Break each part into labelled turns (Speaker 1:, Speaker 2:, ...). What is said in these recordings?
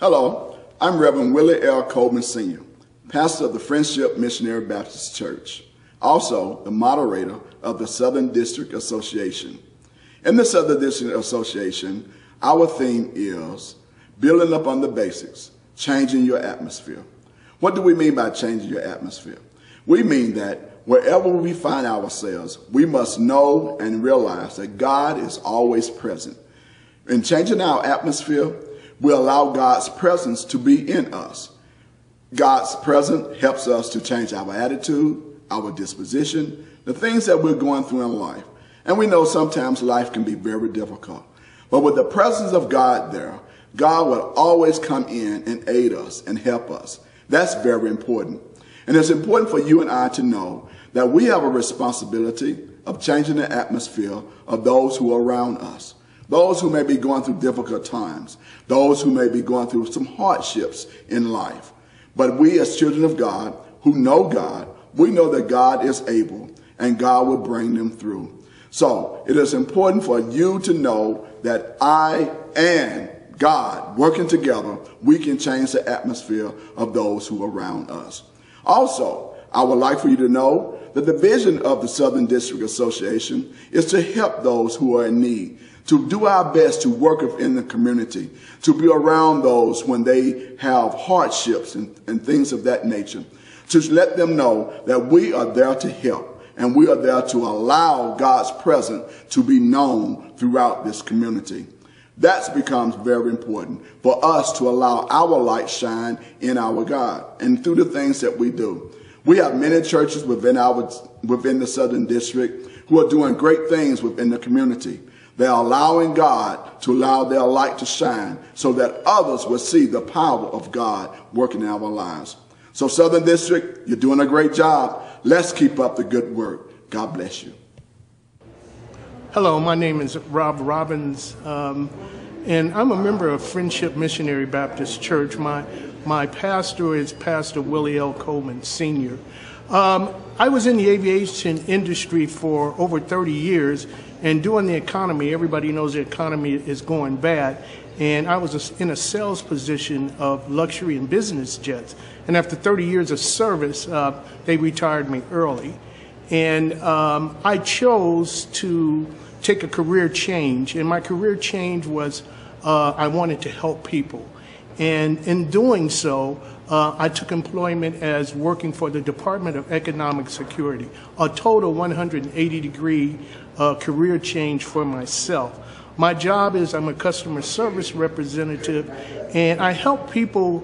Speaker 1: Hello, I'm Reverend Willie L. Coleman Sr., pastor of the Friendship Missionary Baptist Church, also the moderator of the Southern District Association. In the Southern District Association, our theme is building up on the basics, changing your atmosphere. What do we mean by changing your atmosphere? We mean that wherever we find ourselves, we must know and realize that God is always present. In changing our atmosphere, we allow God's presence to be in us. God's presence helps us to change our attitude, our disposition, the things that we're going through in life. And we know sometimes life can be very difficult. But with the presence of God there, God will always come in and aid us and help us. That's very important. And it's important for you and I to know that we have a responsibility of changing the atmosphere of those who are around us. Those who may be going through difficult times, those who may be going through some hardships in life. But we as children of God who know God, we know that God is able and God will bring them through. So it is important for you to know that I and God working together, we can change the atmosphere of those who are around us. Also, I would like for you to know that the vision of the Southern District Association is to help those who are in need, to do our best to work within the community, to be around those when they have hardships and things of that nature, to let them know that we are there to help and we are there to allow God's presence to be known throughout this community. That becomes very important for us to allow our light shine in our God and through the things that we do. We have many churches within the Southern District who are doing great things within the community. They're allowing God to allow their light to shine so that others will see the power of God working in our lives. So Southern District, you're doing a great job. Let's keep up the good work. God bless you.
Speaker 2: Hello, my name is Rob Robbins, and I'm a member of Friendship Missionary Baptist Church. My pastor is Pastor Willie L. Coleman Sr. I was in the aviation industry for over 30 years, and during the economy, everybody knows the economy is going bad, and I was in a sales position of luxury and business jets. And after 30 years of service, they retired me early. And I chose to take a career change, and my career change was I wanted to help people. And in doing so, I took employment as working for the Department of Economic Security, a total 180-degree career change for myself. My job is I'm a customer service representative, and I help people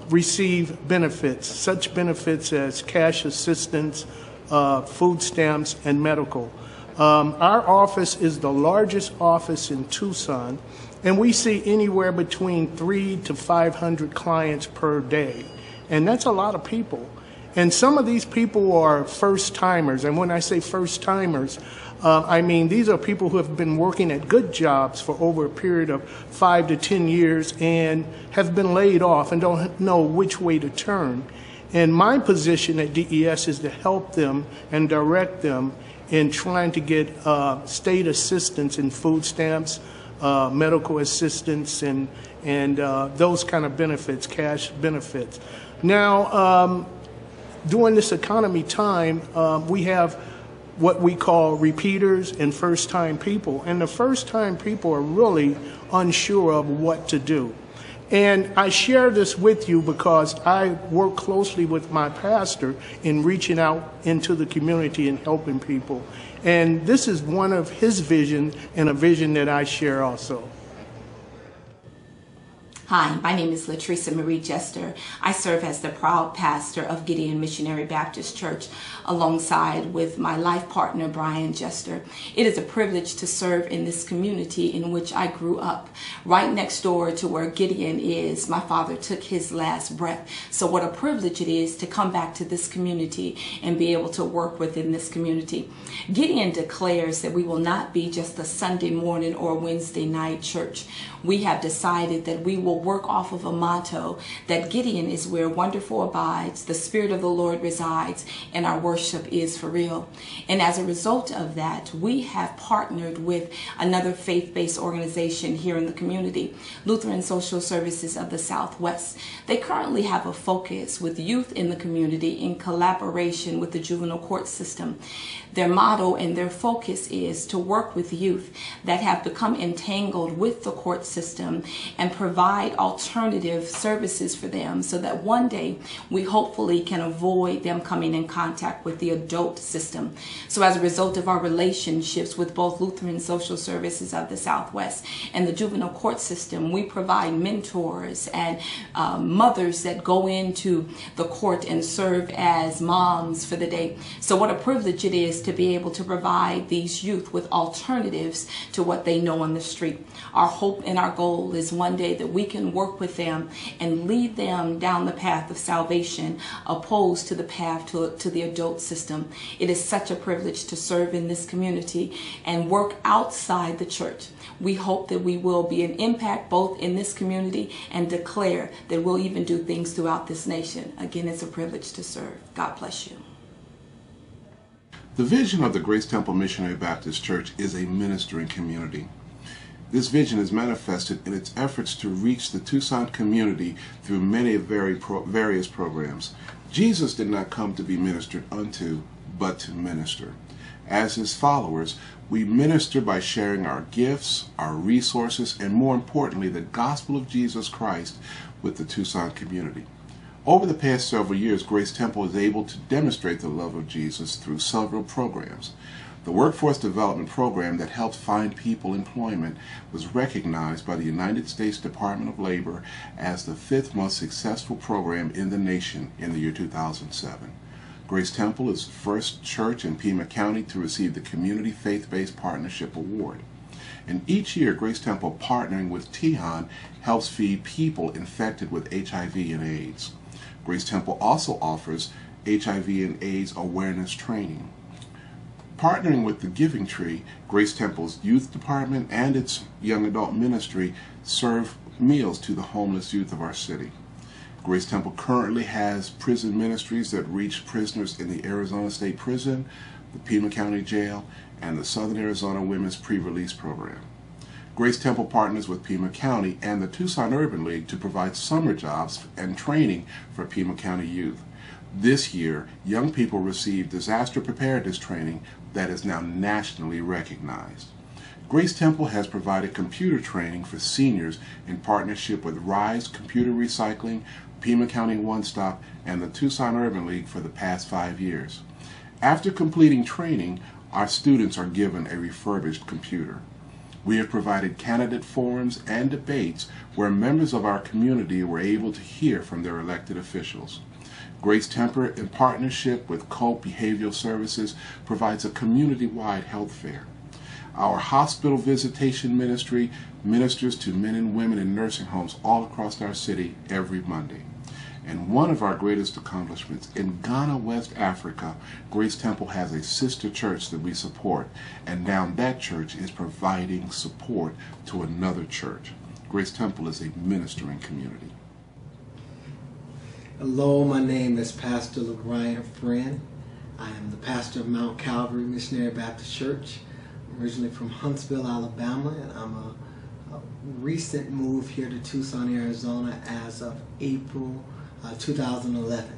Speaker 2: receive benefits, such benefits as cash assistance, food stamps, and medical. Our office is the largest office in Tucson, and we see anywhere between 300 to 500 clients per day. And that's a lot of people. And some of these people are first-timers. And when I say first-timers, I mean these are people who have been working at good jobs for over a period of 5 to 10 years and have been laid off and don't know which way to turn. And my position at DES is to help them and direct them in trying to get state assistance in food stamps, medical assistance, and those kind of benefits, cash benefits. Now, during this economy time, we have what we call repeaters and first-time people. And the first-time people are really unsure of what to do. And I share this with you because I work closely with my pastor in reaching out into the community and helping people. And this is one of his visions and a vision that I share also.
Speaker 3: Hi, my name is Latresa Marie Jester. I serve as the proud pastor of Gideon Missionary Baptist Church alongside with my life partner, Brian Jester. It is a privilege to serve in this community in which I grew up. Right next door to where Gideon is, my father took his last breath. So what a privilege it is to come back to this community and be able to work within this community. Gideon declares that we will not be just a Sunday morning or Wednesday night church. We have decided that we will work off of a motto that Gideon is where wonderful abides, the Spirit of the Lord resides, and our worship is for real. And as a result of that, we have partnered with another faith-based organization here in the community, Lutheran Social Services of the Southwest. They currently have a focus with youth in the community in collaboration with the juvenile court system. Their motto and their focus is to work with youth that have become entangled with the court system and provide alternative services for them so that one day we hopefully can avoid them coming in contact with the adult system. So as a result of our relationships with both Lutheran Social Services of the Southwest and the juvenile court system, we provide mentors and mothers that go into the court and serve as moms for the day. So what a privilege it is to be able to provide these youth with alternatives to what they know on the street. Our hope and our goal is one day that we can work with them and lead them down the path of salvation, opposed to the path to the adult system. It is such a privilege to serve in this community and work outside the church. We hope that we will be an impact both in this community and declare that we'll even do things throughout this nation. Again, it's a privilege to serve. God bless you.
Speaker 4: The vision of the Grace Temple Missionary Baptist Church is a ministering community. This vision is manifested in its efforts to reach the Tucson community through many various programs. Jesus did not come to be ministered unto, but to minister. As his followers, we minister by sharing our gifts, our resources, and more importantly, the gospel of Jesus Christ with the Tucson community. Over the past several years, Grace Temple is able to demonstrate the love of Jesus through several programs. The Workforce Development Program that helped find people employment was recognized by the United States Department of Labor as the 5th most successful program in the nation in the year 2007. Grace Temple is the first church in Pima County to receive the Community Faith-Based Partnership Award. And each year, Grace Temple, partnering with THON, helps feed people infected with HIV and AIDS. Grace Temple also offers HIV and AIDS awareness training. Partnering with the Giving Tree, Grace Temple's youth department and its young adult ministry serve meals to the homeless youth of our city. Grace Temple currently has prison ministries that reach prisoners in the Arizona State Prison, the Pima County Jail, and the Southern Arizona Women's Pre-Release Program. Grace Temple partners with Pima County and the Tucson Urban League to provide summer jobs and training for Pima County youth. This year, young people received disaster preparedness training that is now nationally recognized. Grace Temple has provided computer training for seniors in partnership with RISE Computer Recycling, Pima County One Stop, and the Tucson Urban League for the past 5 years. After completing training, our students are given a refurbished computer. We have provided candidate forums and debates where members of our community were able to hear from their elected officials. Grace Temple, in partnership with COPE Behavioral Services, provides a community-wide health fair. Our hospital visitation ministry ministers to men and women in nursing homes all across our city every Monday. And one of our greatest accomplishments, in Ghana, West Africa, Grace Temple has a sister church that we support, and now that church is providing support to another church. Grace Temple is a ministering community.
Speaker 5: Hello, my name is Pastor LeGryan Friend. I am the pastor of Mount Calvary Missionary Baptist Church. I'm originally from Huntsville, Alabama, and I'm a recent move here to Tucson, Arizona as of April 2011.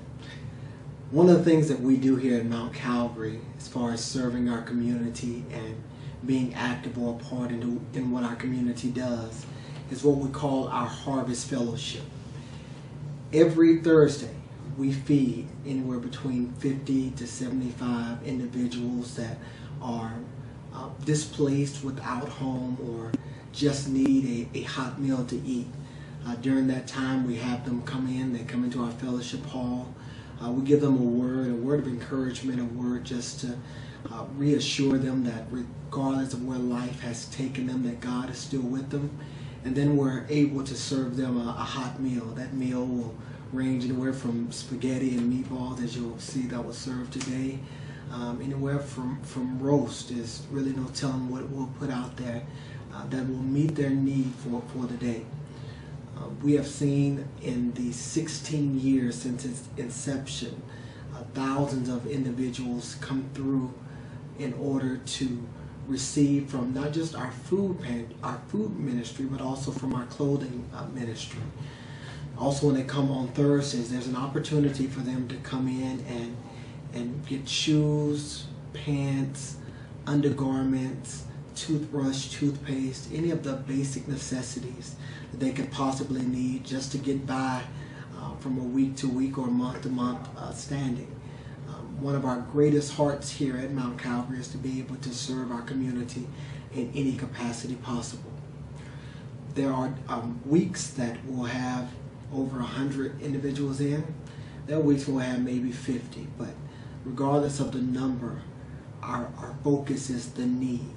Speaker 5: One of the things that we do here at Mount Calvary, as far as serving our community and being active or a part in what our community does, is what we call our Harvest Fellowship. Every Thursday, we feed anywhere between 50 to 75 individuals that are displaced, without home, or just need a hot meal to eat. During that time, we have them come in. They come into our fellowship hall. We give them a word of encouragement, a word just to reassure them that regardless of where life has taken them, that God is still with them. And then we're able to serve them a hot meal. That meal will range anywhere from spaghetti and meatballs, as you'll see that was served today. Anywhere from roast. There's really no telling what we'll put out there that will meet their need for the day. We have seen in the 16 years since its inception, thousands of individuals come through in order to receive from not just our food ministry, but also from our clothing ministry. Also, when they come on Thursdays, there's an opportunity for them to come in and get shoes, pants, undergarments, toothbrush, toothpaste, any of the basic necessities that they could possibly need just to get by from a week to week or month to month standing. One of our greatest hearts here at Mount Calvary is to be able to serve our community in any capacity possible. There are weeks that will have over 100 individuals in. There are weeks we'll have maybe 50, but regardless of the number, our focus is the need.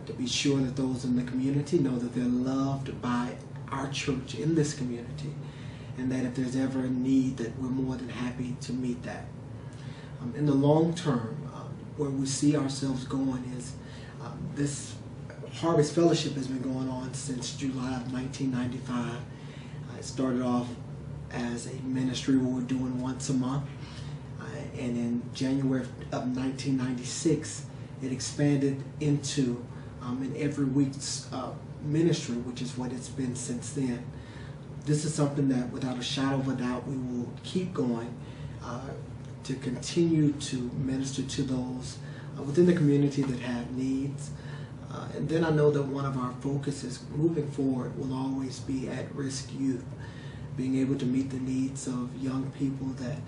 Speaker 5: To be sure that those in the community know that they're loved by our church in this community, and that if there's ever a need, that we're more than happy to meet that. In the long term, where we see ourselves going is this Harvest Fellowship has been going on since July of 1995. It started off as a ministry we were doing once a month, and in January of 1996, it expanded into an every week's ministry, which is what it's been since then. This is something that, without a shadow of a doubt, we will keep going to continue to minister to those within the community that have needs. And then I know that one of our focuses moving forward will always be at-risk youth, being able to meet the needs of young people that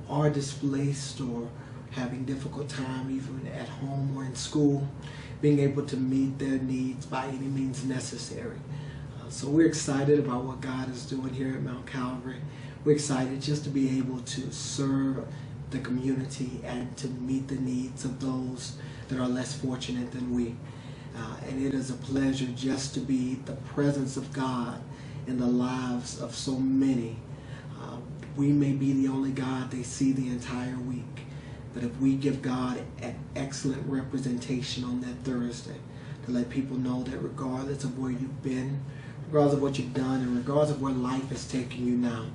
Speaker 5: are displaced or having difficult time even at home or in school, being able to meet their needs by any means necessary. So we're excited about what God is doing here at Mount Calvary. We're excited just to be able to serve the community and to meet the needs of those that are less fortunate than we. And it is a pleasure just to be the presence of God in the lives of so many. We may be the only God they see the entire week, but if we give God an excellent representation on that Thursday to let people know that regardless of where you've been, regardless of what you've done, and regardless of where life is taking you now,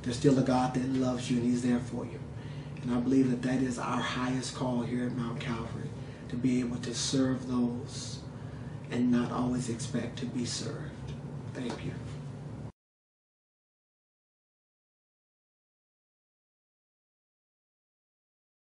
Speaker 5: there's still a God that loves you and He's there for you. And I believe that that is our highest call here at Mount Calvary, to be able to serve those and not always expect to be served. Thank you.